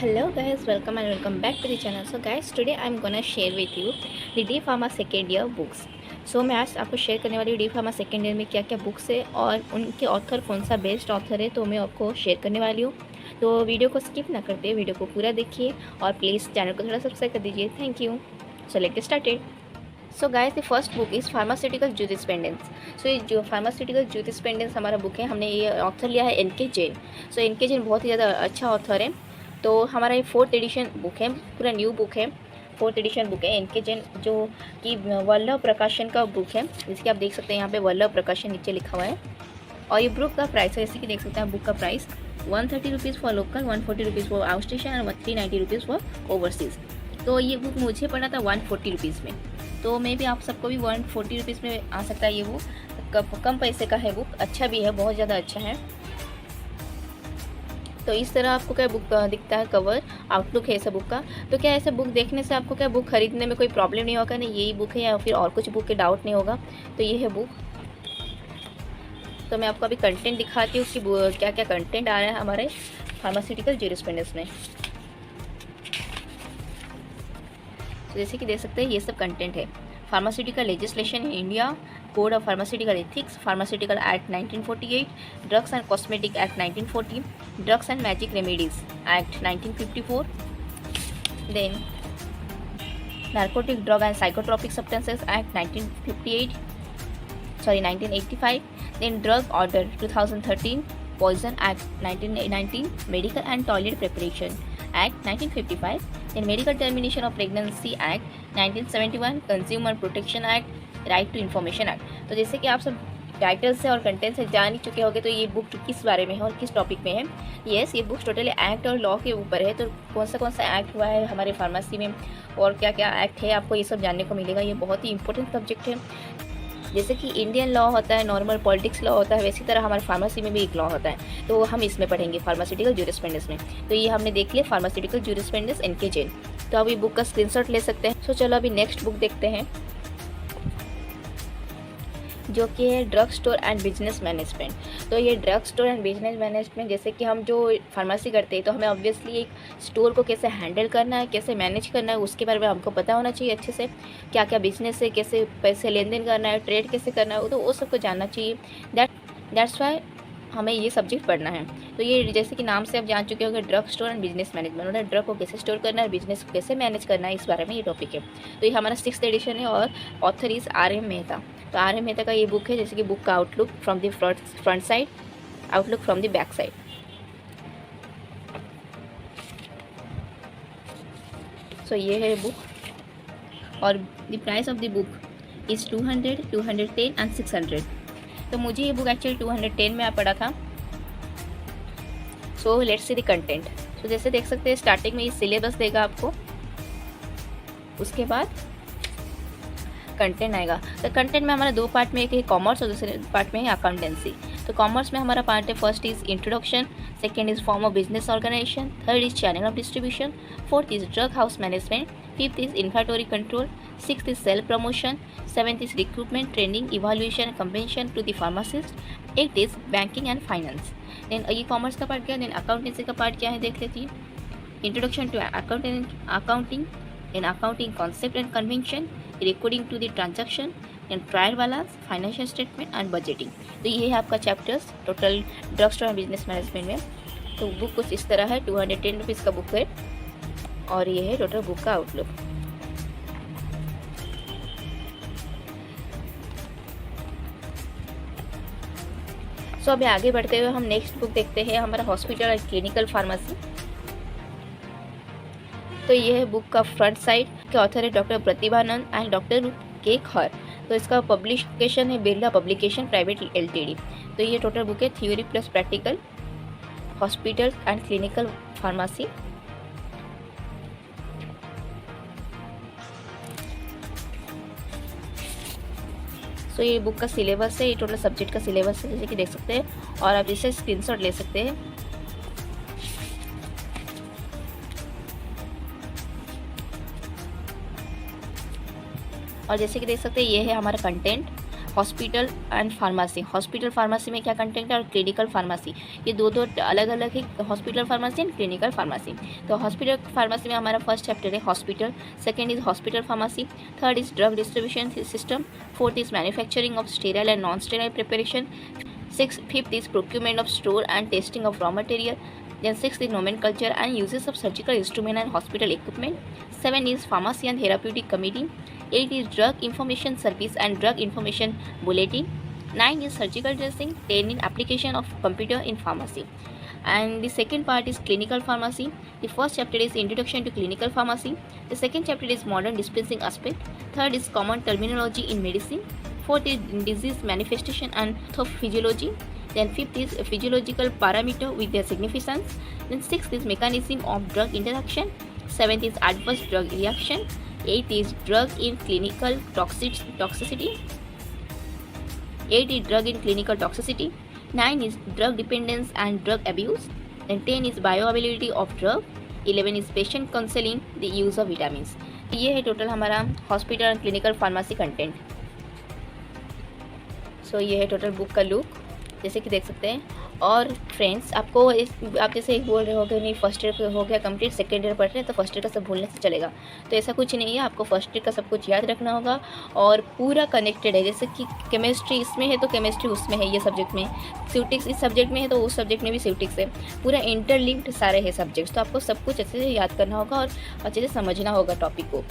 Hello guys, welcome and welcome back to the channel. So guys, today I'm gonna share with you the D pharma second year books. मैं आज आपको share करने वाली हूँ D pharma second year में क्या क्या books है और उनके ऑथर कौन सा बेस्ट ऑथर है, तो मैं आपको शेयर करने वाली हूँ. तो वीडियो को स्किप ना करते, वीडियो को पूरा देखिए और प्लीज़ चैनल को थोड़ा सब्सक्राइब कर दीजिए. Thank you. So let get started. So guys, the first book is pharmaceutical jurisprudence. ये जो फार्मास्यूटिकल जूरिस्प्रूडेंस हमारा बुक है, हमने ये ऑथर लिया है एन.के. जैन. एन.के. जैन बहुत ही ज़्यादा अच्छा ऑथर है. तो हमारा ये 4th एडिशन बुक है, पूरा न्यू बुक है. 4th एडिशन बुक है एन.के. जैन, जो कि वल्लभ प्रकाशन का बुक है. जैसे कि आप देख सकते हैं यहाँ पे वल्लभ प्रकाशन नीचे लिखा हुआ है. और ये बुक का प्राइस है, जैसे कि देख सकते हैं बुक का price 130 rupees for local, 140 rupees for out station और 390 रुपीज़ फॉर ओवरसीज़. तो ये बुक मुझे पड़ा था 140 रुपीज़ में. तो मे भी आप सबको भी 140 रुपीज़ में आ सकता है. ये बुक कम पैसे का है. बुक अच्छा भी है, बहुत ज़्यादा अच्छा है. तो इस तरह आपको क्या बुक दिखता है, कवर आउटलुक है ऐसा बुक का. तो क्या ऐसे बुक देखने से आपको क्या बुक खरीदने में कोई प्रॉब्लम नहीं होगा, नहीं यही बुक है या फिर और कुछ बुक के डाउट नहीं होगा. तो ये है बुक. तो मैं आपको अभी कंटेंट दिखाती हूँ कि क्या क्या कंटेंट आ रहा है हमारे फार्मास्यूटिकल जूरिस्प्रूडेंस में. तो जैसे कि देख सकते हैं ये सब कंटेंट है. Pharmaceutical legislation in India, code of pharmaceutical ethics, pharmaceutical act 1948, drugs and cosmetic act 1940, drugs and magic remedies act 1954, then narcotic drug and psychotropic substances act 1985, then drug order 2013, poison act 1919, medical and toilet preparation act 1955, then Medical Termination of Pregnancy Act 1971, Consumer Protection Act, right to information act. तो जैसे कि आप सब title से और content से जान ही चुके होंगे, तो ये बुक किस बारे में है और किस टॉपिक में है. येस, ये बुक टोटली एक्ट और लॉ के ऊपर है. तो कौन सा एक्ट हुआ है हमारे फार्मेसी में और क्या क्या एक्ट है, आपको ये सब जानने को मिलेगा. ये बहुत ही इंपॉर्टेंट सब्जेक्ट है. जैसे कि इंडियन लॉ होता है, नॉर्मल पॉलिटिक्स लॉ होता है, वैसी तरह हमारे फार्मेसी में भी एक लॉ होता है. तो हम इसमें पढ़ेंगे फार्मास्यूटिकल जूरिस्प्रूडेंस में. तो ये हमने देख लिया फार्मास्यूटिकल जूरिस्प्रूडेंस एन.के. जैन. तो अभी बुक का स्क्रीनशॉट ले सकते हैं. चलो अभी नेक्स्ट बुक देखते हैं, जो कि है drug store and business management. तो ये drug store and business management, जैसे कि हम जो फार्मेसी करते हैं तो हमें ऑब्वियसली एक स्टोर को कैसे हैंडल करना है, कैसे मैनेज करना है, उसके बारे में हमको पता होना चाहिए अच्छे से. क्या क्या बिजनेस है, कैसे पैसे लेन देन करना है, ट्रेड कैसे करना है, तो वो सबको जानना चाहिए. दैट्स वाई हमें ये सब्जेक्ट पढ़ना है. तो ये जैसे कि नाम से आप जान चुके होंगे, drug store and business management, मतलब ड्रग को कैसे स्टोर करना है, बिजनेस को कैसे मैनेज करना है, इस बारे में ये टॉपिक है. तो ये हमारा 6th एडिशन है और ऑथर इज़ R.M. मेहता. तो R.M. मेहता का ये बुक है. जैसे कि बुक का outlook from the front side, outlook from the back side. ये है बुक और the price of the book is 200, 210 and 600. तो मुझे ये बुक एक्चुअली 210 में पड़ा था. So let's see the content. जैसे देख सकते हैं स्टार्टिंग में ये सिलेबस देगा आपको, उसके बाद कंटेंट आएगा. तो कंटेंट में हमारा 2 पार्ट में, एक है कॉमर्स और दूसरे पार्ट में है अकाउंटेंसी. तो कॉमर्स में हमारा पार्ट है, first is introduction, second is form of business organization, third is channel of distribution, fourth is drug house management, fifth is inventory control, sixth is sale promotion, seventh is recruitment, training, evaluation and compensation to the pharmacist, eight is banking and finance. Then ये commerce का part क्या है. Then accountancy का part क्या है देख लेती है. Introduction to accounting, then accounting concept and convention, recording to the transaction, and trial balance, financial statement and budgeting. तो ये है आपका chapters total drug store and business management में. तो बुक कुछ इस तरह है, 210 रुपीज़ का बुक है और ये है टोटल बुक का आउटलुक. अभी आगे बढ़ते हुए हम नेक्स्ट बुक देखते हैं, हमारा हॉस्पिटल एंड क्लिनिकल फार्मेसी. तो ये है बुक का फ्रंट साइड. के ऑथर है डॉक्टर प्रतिभानंद एंड डॉक्टर के खर. तो इसका पब्लिकेशन है बिरला पब्लिकेशन प्राइवेट LTD. तो ये टोटल बुक है theory plus practical, hospital and clinical pharmacy. ये बुक का सिलेबस है, ये टोटल सब्जेक्ट का सिलेबस है, जैसे कि देख सकते हैं. और आप इसे स्क्रीनशॉट ले सकते हैं. और जैसे कि देख सकते हैं ये है हमारा content. Hospital and pharmacy. Hospital pharmacy में क्या कंटेंट है और क्लिनिकल फार्मेसी, ये दो अलग अलग है, hospital pharmacy and clinical pharmacy. तो हॉस्पिटल फार्मेसी में हमारा फर्स्ट चैप्टर है hospital, second is hospital pharmacy, third is drug distribution system, fourth is manufacturing of sterile and non sterile preparation, fifth is procurement of store and testing of raw material, then sixth is nomenclature and uses of surgical instrument and hospital equipment, 7 is pharmacy and therapeutic committee, 8 is drug information service and drug information bulletin, 9 is surgical dressing, 10 is application of computer in pharmacy. And the second part is clinical pharmacy. The first chapter is introduction to clinical pharmacy, the second chapter is modern dispensing aspect, third is common terminology in medicine, fourth is disease manifestation and pathophysiology, then fifth is physiological parameter with their significance, then sixth is mechanism of drug interaction, seventh is adverse drug reaction, eighth is drug in clinical toxicity, 8 is drug in clinical toxicity, 9 is drug dependence and drug abuse, and 10 is bioavailability of drug, 11 is patient counseling, the use of vitamins. ये है total हमारा hospital and clinical pharmacy content. So ये है total book का look, जैसे कि देख सकते हैं। और फ्रेंड्स आपको आप जैसे एक बोल रहे हो कि नहीं फर्स्ट ईयर हो गया कंप्लीट, सेकेंड ईयर पढ़ रहे हैं तो फर्स्ट ईयर का सब भूलने से चलेगा, तो ऐसा कुछ नहीं है। आपको फर्स्ट ईयर का सब कुछ याद रखना होगा और पूरा कनेक्टेड है। जैसे कि केमिस्ट्री इसमें है तो केमिस्ट्री उसमें है, ये सब्जेक्ट में सिवटिक्स इस सब्जेक्ट में है तो उस सब्जेक्ट में भी सिवटिक्स है, पूरा इंटरलिंक्ड सारे हैं सब्जेक्ट्स। तो आपको सब कुछ अच्छे से याद करना होगा और अच्छे से समझना होगा टॉपिक को।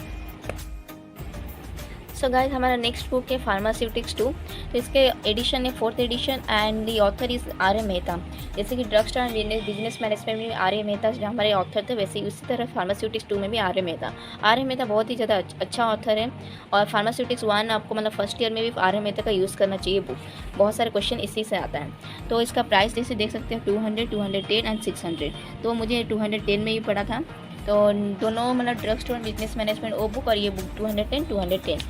सो गाइस हमारा नेक्स्ट बुक है फार्मास्यूटिक्स 2, तो इसके एडिशन है 4th edition and the author is R.A. Mehta. जैसे कि drug store and business management में R.A. मेहता जो हमारे ऑथर थे, वैसे ही उसी तरह फार्मास्यूटिक्स 2 में भी R.A. मेहता। R.A. मेहता बहुत ही ज़्यादा अच्छा ऑथर है और फार्मास्यूटिक्स 1 आपको मतलब फर्स्ट ईयर में भी R.A. मेहता का यूज़ करना चाहिए बुक, बहुत सारे क्वेश्चन इसी से आता है। तो इसका प्राइस जैसे देख सकते हैं 200, 210 एंड 600। तो मुझे 210 में ही पड़ा था, तो दोनों मतलब drug store and business management वो बुक और ये बुक 210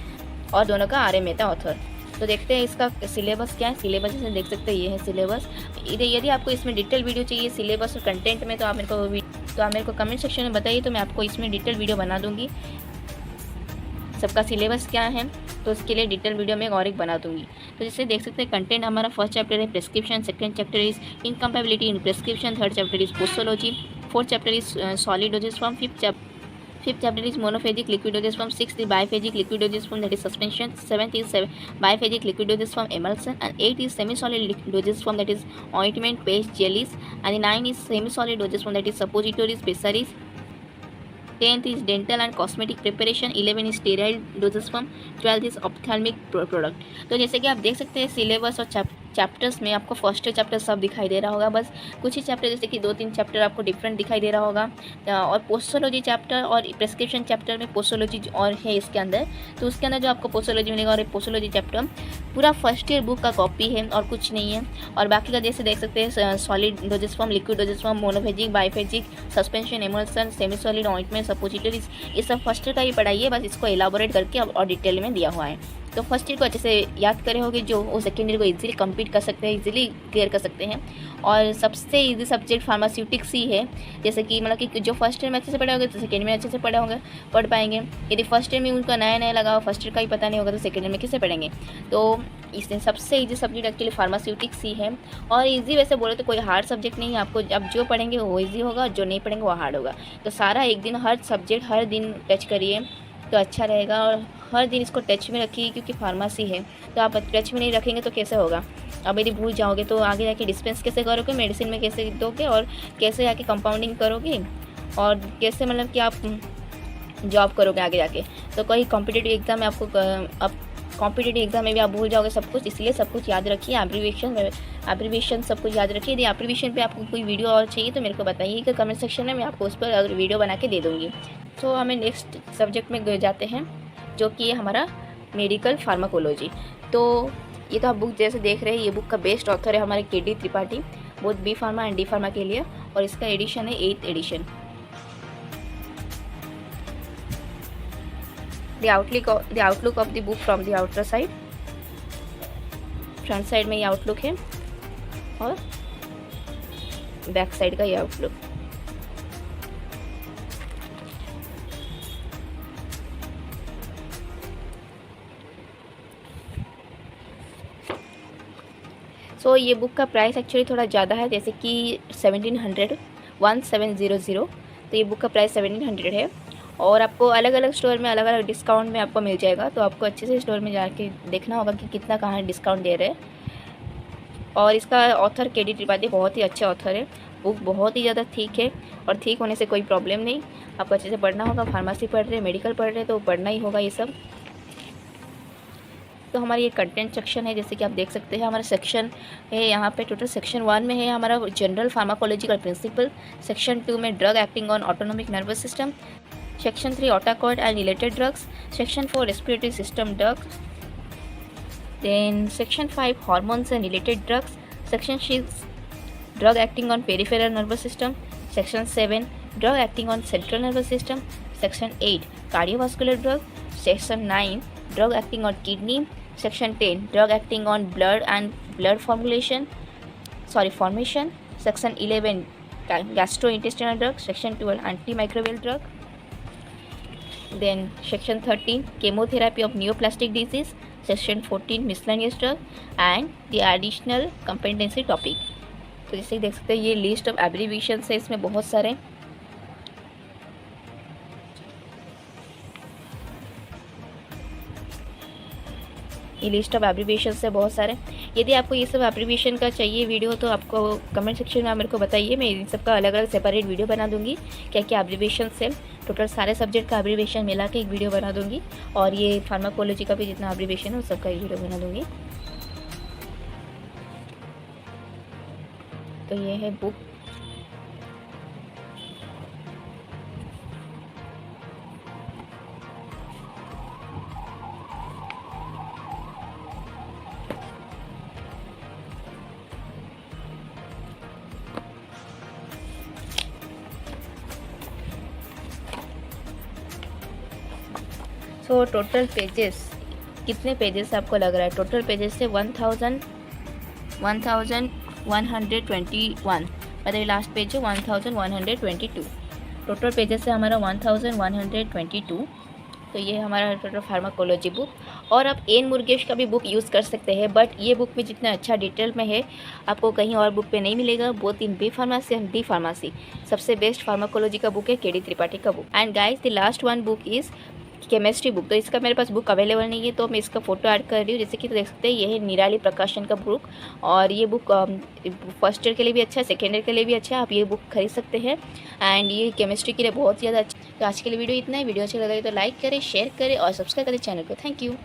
और दोनों का R.A. मेहता ऑथर। तो देखते हैं इसका सिलेबस क्या है। सिलेबस जैसे देख सकते हैं ये है सिलेबस। यदि आपको इसमें डिटेल वीडियो चाहिए सिलेबस और कंटेंट में तो आप मेरे को कमेंट सेक्शन में बताइए, तो मैं आपको इसमें डिटेल वीडियो बना दूँगी। सबका सिलेबस क्या है तो उसके लिए डिटेल वीडियो में और एक बना दूँगी। तो जैसे देख सकते हैं कंटेंट हमारा फर्स्ट चैप्टर है prescription, second chapter is incompatibility in prescription, third chapter is posology, fourth chapter is solid dosage form, fifth chapter is monophagic liquid dosage form, sixth is biphagic liquid dosage form that is suspension, seventh is biphagic liquid dosage form emulsion, and 8 is semi-solid dosage form that is ointment, paste, jellies, and the 9 is semi-solid dosage form that is suppositories, pessaries, 10th is dental and cosmetic preparation, 11 is sterile dosage form, 12th is ophthalmic product। तो जैसे कि आप देख सकते हैं syllabus और chapters में आपको फर्स्ट चैप्टर सब दिखाई दे रहा होगा, बस कुछ ही चैप्टर जैसे कि 2-3 चैप्टर आपको डिफरेंट दिखाई दे रहा होगा। और पोस्टोलॉजी चैप्टर और प्रेस्क्रिप्शन चैप्टर में पोस्टोलॉजी और है इसके अंदर, तो उसके अंदर जो आपको पोस्टोलॉजी मिलेगा और पोस्टोलॉजी चैप्टर पूरा फर्स्ट ईयर बुक का कॉपी है और कुछ नहीं है। और बाकी का जैसे देख सकते हैं solid dosage form, liquid dosage form, monophasic, biphasic, suspension, emulsion, semi solid, ointment, suppositories, ये सब फर्स्ट ईयर का ही पढ़ाई है, बस इसको एलाबोरेट करके और डिटेल में दिया हुआ है। तो फर्स्ट ईयर को अच्छे से याद करे होगे जो वो सेकेंड ईयर को इजीली कंप्लीट कर सकते हैं, इजीली क्लियर कर सकते हैं। और सबसे इजी सब्जेक्ट फार्मास्यूटिक्स ही है, जैसे कि मतलब कि जो फर्स्ट ईयर में अच्छे से पढ़े होंगे तो सेकेंड में अच्छे से पढ़ पाएंगे। यदि फर्स्ट ईयर में उनका नया लगा फर्स्ट ईयर का ही पता नहीं होगा तो सेकेंड ईयर में कैसे पढ़ेंगे। तो इसमें सबसे इजी सब्जेक्ट एक्चुअली फार्मास्यूटिक्स ही है। और इजी वैसे बोले तो कोई हार्ड सब्जेक्ट नहीं है, आपको अब जो पढ़ेंगे वो इजी होगा, जो नहीं पढ़ेंगे वो हार्ड होगा। तो सारा एक दिन हर सब्जेक्ट हर दिन टच करिए तो अच्छा रहेगा, और हर दिन इसको टच में रखिए क्योंकि फार्मेसी है तो आप टच में नहीं रखेंगे तो कैसे होगा। अब यदि भूल जाओगे तो आगे जाके डिस्पेंस कैसे करोगे, मेडिसिन में कैसे दोगे, और कैसे जाके कंपाउंडिंग करोगे, और कैसे मतलब कि आप जॉब करोगे आगे जाके। तो कोई कॉम्पिटिटिव एग्ज़ाम में आपको अब कॉम्पिटिटिव एग्जाम में भी आप भूल जाओगे सब कुछ, इसलिए सब कुछ याद रखिए। एब्रीविएशन सब कुछ याद रखिए। यदि एब्रीविएशन पे आपको कोई वीडियो और चाहिए तो मेरे को बताइए कि कमेंट सेक्शन में, मैं आपको उस पर वीडियो बना के दे दूँगी। तो हमें नेक्स्ट सब्जेक्ट में जाते हैं जो कि है हमारा मेडिकल फार्माकोलॉजी। तो ये तो आप बुक जैसे देख रहे हैं, ये बुक का बेस्ट ऑथर है हमारे KD Tripathi, both B pharma and D pharma के लिए, और इसका एडिशन है 8th edition. The outlook of the book from the outer side, front side में ये आउटलुक है और बैक साइड का ये आउटलुक। सो ये बुक का प्राइस एक्चुअली थोड़ा ज़्यादा है, जैसे कि 1700 तो ये बुक का प्राइस 1700 है। और आपको अलग अलग स्टोर में अलग अलग डिस्काउंट में आपको मिल जाएगा, तो आपको अच्छे से स्टोर में जाके देखना होगा कि कितना कहाँ डिस्काउंट दे रहे हैं। और इसका ऑथर के.डी. त्रिपाठी बहुत ही अच्छा ऑथर है। बुक बहुत ही ज़्यादा ठीक है, और ठीक होने से कोई प्रॉब्लम नहीं। आपको अच्छे से पढ़ना होगा। फार्मेसी पढ़ रहे, मेडिकल पढ़ रहे तो पढ़ना ही होगा ये सब। तो हमारी ये कंटेंट सेक्शन है, जैसे कि आप देख सकते हैं हमारा सेक्शन है यहाँ पे। टोटल सेक्शन 1 में है हमारा जनरल फार्माकोलॉजिकल प्रिंसिपल, सेक्शन 2 में drug acting on autonomic nervous system, section 3 autacoid and related drugs, section 4 respiratory system drugs, then section 5 hormones and related drugs, section 6 drug acting on peripheral nervous system, section 7 drug acting on central nervous system, section 8 cardiovascular drug, section 9 drug acting on kidney, section 10 drug acting on blood and blood formation, section 11 gastrointestinal drug, section 12 antimicrobial drug, then section 13 chemotherapy of neoplastic disease, section 14 miscellaneous drug and the additional competency topic। तो जैसे देख सकते हैं ये list of abbreviation है, इसमें बहुत सारे। ये लिस्ट ऑफ एब्रीविएशन है बहुत सारे। यदि आपको ये सब एब्रीविएशन का चाहिए वीडियो तो आपको कमेंट सेक्शन में आप मेरे को बताइए, मैं इन सब का अलग अलग सेपरेट वीडियो बना दूंगी। क्या क्या एब्रीविएशन है, टोटल सारे सब्जेक्ट का एब्रीविएशन मिला के एक वीडियो बना दूंगी। और ये फार्माकोलॉजी का भी जितना एब्रीविएशन है उस सबका एक वीडियो बना दूंगी। तो ये है बुक। सो टोटल पेजेस कितने पेजेस आपको लग रहा है? टोटल पेजेस से 1121, मतलब लास्ट पेज है 1122। टोटल पेजेस से हमारा 1122। तो ये हमारा टोटल फार्माकोलॉजी बुक। और आप एन मुरुगेश का भी बुक यूज़ कर सकते हैं, बट ये बुक में जितना अच्छा डिटेल में है आपको कहीं और बुक पे नहीं मिलेगा। Both in B pharmacy and D pharmacy सबसे बेस्ट फार्माकोलॉजी का बुक है के.डी. त्रिपाठी का book. And guys the last one book is chemistry book. तो इसका मेरे पास बुक अवेलेबल नहीं है, तो मैं इसका फ़ोटो ऐड कर रही हूँ। जैसे कि तो देख सकते हैं ये है निराली प्रकाशन का बुक। और ये बुक फर्स्ट ईयर के लिए भी अच्छा है, सेकेंड ईयर के लिए भी अच्छा है। आप ये बुक खरीद सकते हैं। एंड ये केमिस्ट्री के लिए बहुत ज़्यादा अच्छा। तो आज के लिए वीडियो इतना ही। वीडियो अच्छा लगा तो लाइक करें, शेयर करें और सब्सक्राइब करें चैनल को। Thank you.